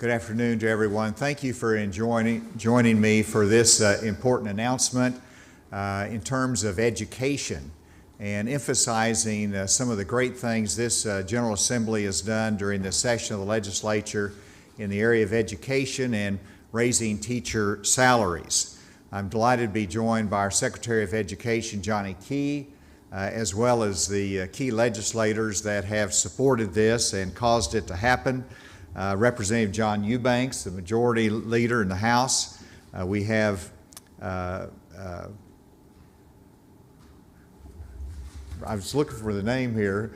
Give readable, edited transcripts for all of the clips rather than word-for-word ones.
Good afternoon to everyone. Thank you for joining me for this important announcement in terms of education and emphasizing some of the great things this General Assembly has done during this session of the legislature in the area of education and raising teacher salaries. I'm delighted to be joined by our Secretary of Education, Johnny Key, as well as the key legislators that have supported this and caused it to happen. Representative John Eubanks, the majority leader in the House. We have I was looking for the name here,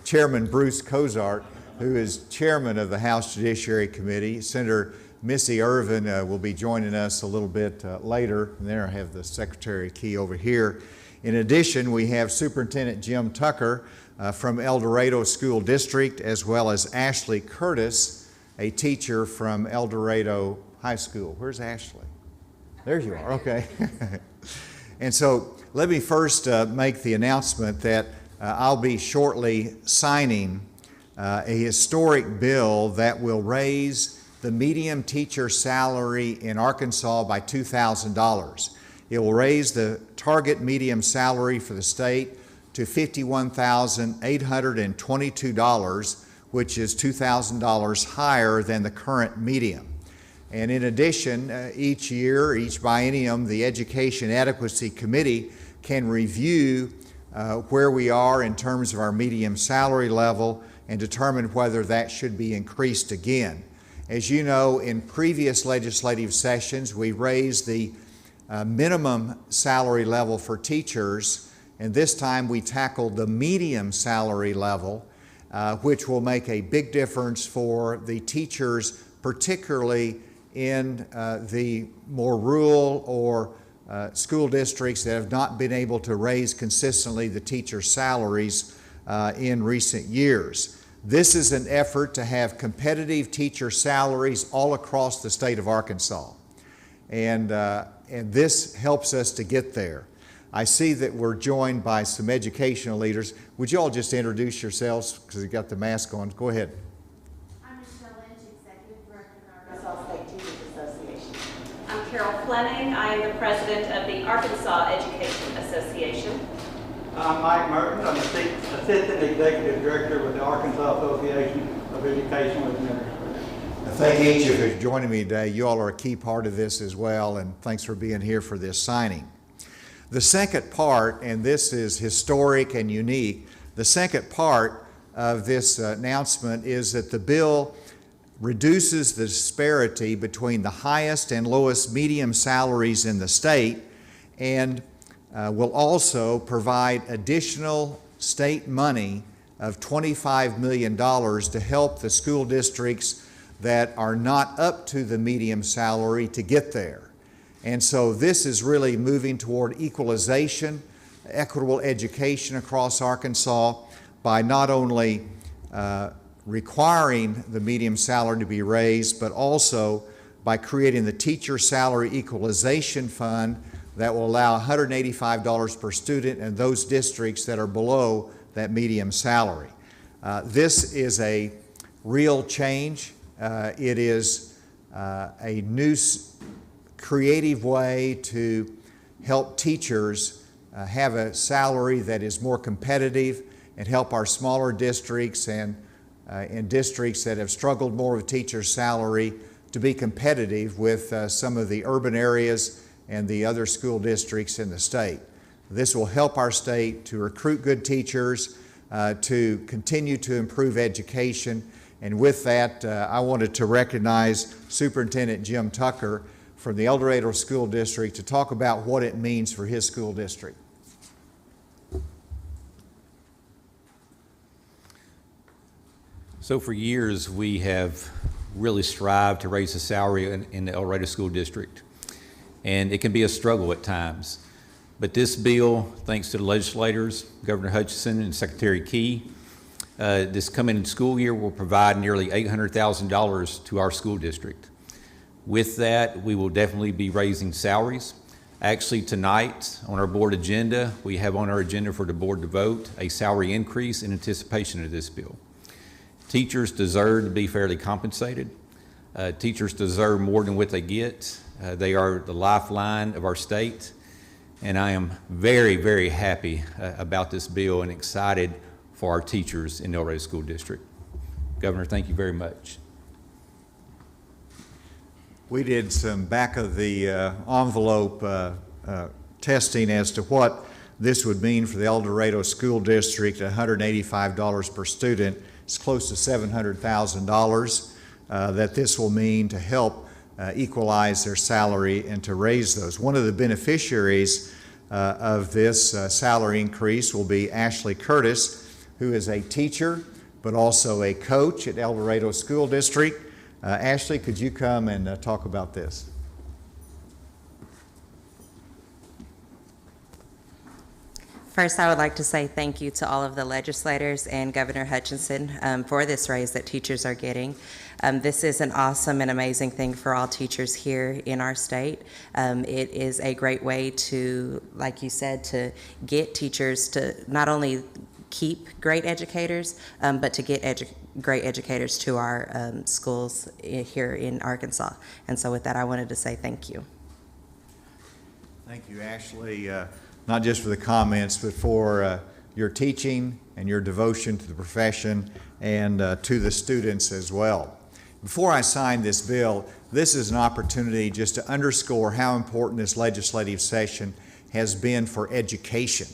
Chairman Bruce Cozart, who is chairman of the House Judiciary Committee. Senator Missy Irvin will be joining us a little bit later. And there I have the Secretary Key over here. In addition, we have Superintendent Jim Tucker from El Dorado School District, as well as Ashley Curtis, a teacher from El Dorado High School. Where's Ashley? There you are, okay. And so let me first make the announcement that I'll be shortly signing a historic bill that will raise the median teacher salary in Arkansas by $2,000. It will raise the target median salary for the state to $51,822, which is $2,000 higher than the current median. And in addition, each year, each biennium, the Education Adequacy Committee can review where we are in terms of our median salary level and determine whether that should be increased again. As you know, in previous legislative sessions, we raised the minimum salary level for teachers, and this time we tackled the median salary level, which will make a big difference for the teachers, particularly in the more rural or school districts that have not been able to raise consistently the teacher salaries in recent years. This is an effort to have competitive teacher salaries all across the state of Arkansas. And this helps us to get there. I see that we're joined by some educational leaders. Would you all just introduce yourselves because you've got the mask on? Go ahead. I'm Michelle Lynch, Executive Director of the Arkansas State Teachers Association. I'm Carol Fleming. I am the President of the Arkansas Education Association. I'm Mike Mertens. I'm the Assistant Executive Director with the Arkansas Association of Education Administrators. Thank each of you for joining me today. You all are a key part of this as well, and thanks for being here for this signing. The second part, and this is historic and unique, the second part of this announcement is that the bill reduces the disparity between the highest and lowest median salaries in the state and will also provide additional state money of $25 million to help the school districts that are not up to the median salary to get there. And so this is really moving toward equalization, equitable education across Arkansas by not only requiring the median salary to be raised, but also by creating the Teacher Salary Equalization Fund that will allow $185 per student in those districts that are below that median salary. This is a real change. It is a new creative way to help teachers have a salary that is more competitive and help our smaller districts and in districts that have struggled more with teacher salary to be competitive with some of the urban areas and the other school districts in the state. This will help our state to recruit good teachers, to continue to improve education. And with that, I wanted to recognize Superintendent Jim Tucker from the El Dorado School District to talk about what it means for his school district. So for years, we have really strived to raise the salary in the El Dorado School District. And it can be a struggle at times. But this bill, thanks to the legislators, Governor Hutchinson and Secretary Key, this coming school year will provide nearly $800,000 to our school district. With that, we will definitely be raising salaries. Actually, tonight on our board agenda, we have on our agenda for the board to vote a salary increase in anticipation of this bill. Teachers deserve to be fairly compensated. Teachers deserve more than what they get. They are the lifeline of our state, and I am very, very happy about this bill and excited for our teachers in the El Dorado School District. Governor, thank you very much. We did some back of the envelope testing as to what this would mean for the El Dorado School District. $185 per student. It's close to $700,000 that this will mean to help equalize their salary and to raise those. One of the beneficiaries of this salary increase will be Ashley Curtis, who is a teacher but also a coach at El Dorado School District. Ashley, could you come and talk about this? First, I would like to say thank you to all of the legislators and Governor Hutchinson for this raise that teachers are getting. This is an awesome and amazing thing for all teachers here in our state. It is a great way to, like you said, to get teachers to not only keep great educators, but to get great educators to our schools here in Arkansas. And so with that, I wanted to say thank you. Thank you, Ashley, not just for the comments, but for your teaching and your devotion to the profession and to the students as well. Before I sign this bill, this is an opportunity just to underscore how important this legislative session has been for education.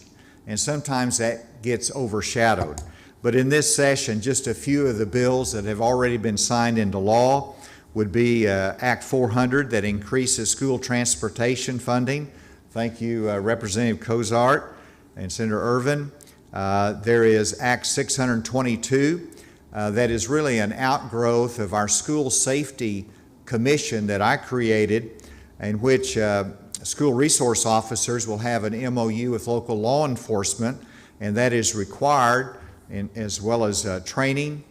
And sometimes that gets overshadowed. But in this session, just a few of the bills that have already been signed into law would be Act 400 that increases school transportation funding. Thank you, Representative Cozart and Senator Irvin. There is Act 622 that is really an outgrowth of our School Safety Commission that I created, in which school resource officers will have an MOU with local law enforcement, and that is required, as well as training.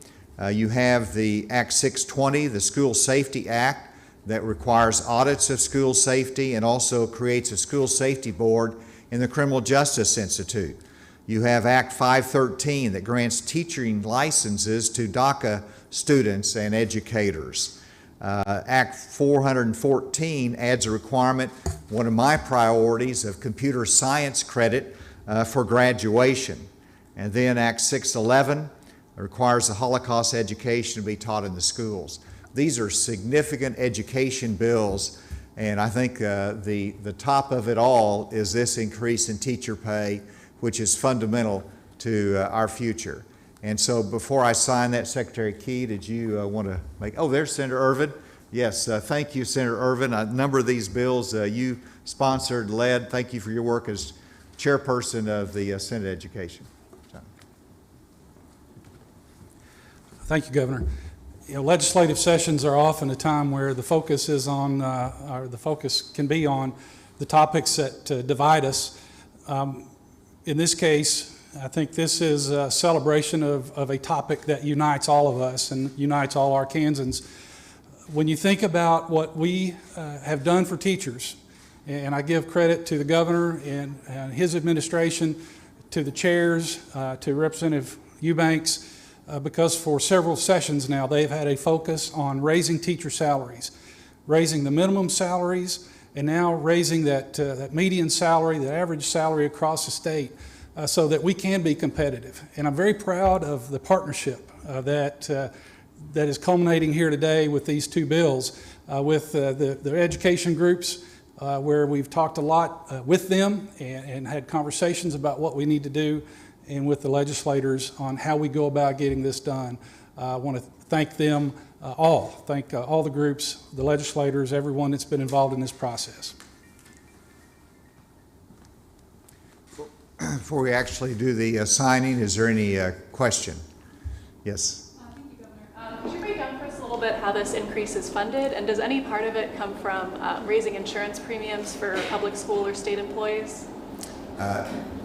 You have the Act 620, the School Safety Act, that requires audits of school safety and also creates a school safety board in the Criminal Justice Institute. You have Act 513 that grants teaching licenses to DACA students and educators. Act 414 adds a requirement, one of my priorities, of computer science credit for graduation. And then Act 611 requires the Holocaust education to be taught in the schools. These are significant education bills, and I think the top of it all is this increase in teacher pay, which is fundamental to our future. And so before I sign that, Secretary Key, did you want to make, oh, there's Senator Irvin. Yes, thank you, Senator Irvin. A number of these bills you sponsored, led. Thank you for your work as chairperson of the Senate Education. Thank you, Governor. You know, legislative sessions are often a time where the focus is on, or the focus can be on the topics that divide us. In this case, I think this is a celebration of a topic that unites all of us and unites all Arkansans. When you think about what we have done for teachers, and I give credit to the governor and his administration, to the chairs, to Representative Eubanks, because for several sessions now they've had a focus on raising teacher salaries, raising the minimum salaries, and now raising that median salary, the average salary across the state, so that we can be competitive. And I'm very proud of the partnership that is culminating here today with these two bills, with the education groups, where we've talked a lot with them and had conversations about what we need to do, and with the legislators on how we go about getting this done. I want to thank them all, thank all the groups, the legislators, everyone that's been involved in this process. Before we actually do the signing, is there any question? Yes. Thank you, Governor. Could you break down for us a little bit how this increase is funded, and does any part of it come from raising insurance premiums for public school or state employees?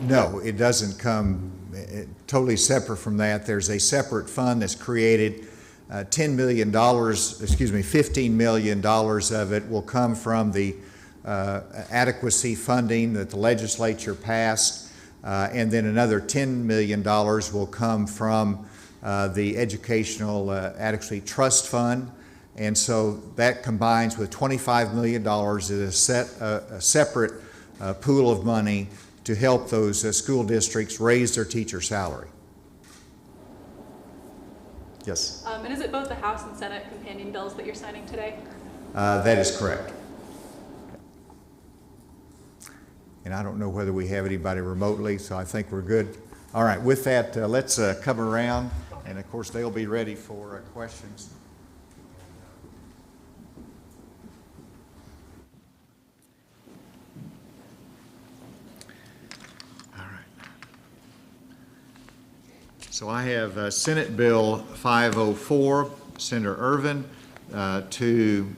No, it doesn't come totally separate from that. There's a separate fund that's created. $15 million of it will come from the adequacy funding that the legislature passed, and then another $10 million will come from the Educational Adequacy Trust Fund, And so that combines with $25 million is a separate pool of money to help those school districts raise their teacher salary. Yes, And is it both the House and Senate companion bills that you're signing today? that is correct. And I don't know whether we have anybody remotely, so I think we're good. All right, with that, let's come around, and of course, they'll be ready for questions. All right. So I have Senate Bill 504, Senator Irvin, to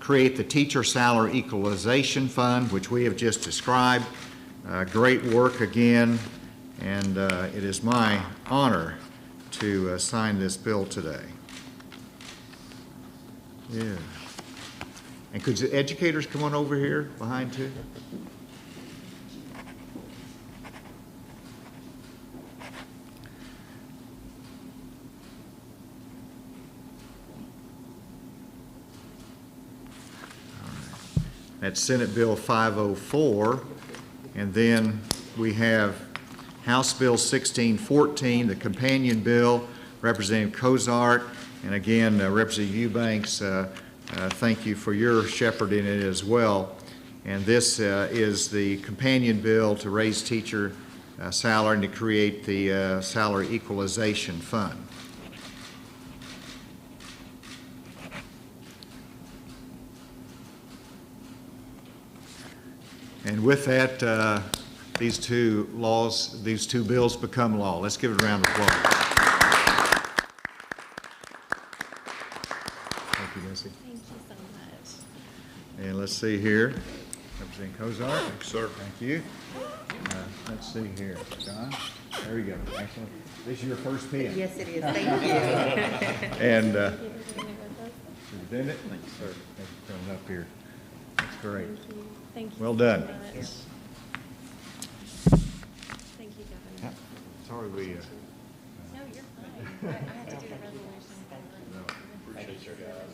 create the Teacher Salary Equalization Fund, which we have just described. Great work again, and it is my honor to sign this bill today. Yeah. And could the educators come on over here behind too? That's Senate Bill 504, and then we have House Bill 1614, the companion bill, Representative Cozart, and again, Representative Eubanks, thank you for your shepherding it as well. And this is the companion bill to raise teacher salary and to create the salary equalization fund. And with that, these two bills become law. Let's give it a round of applause. Thank you, Missy. Thank you so much. And let's see here. Representative Cozart. Thank you, sir. Thank you. Let's see here. John, there you go. Excellent. This is your first pen. Yes, it is. Thank you. And Superintendent. Thank you, sir. Thank you for coming up here. That's great. Thank you. Well done. So much. Thank you, Governor. Sorry we... No, you're fine. I had to do the resolution. No, appreciate your guys.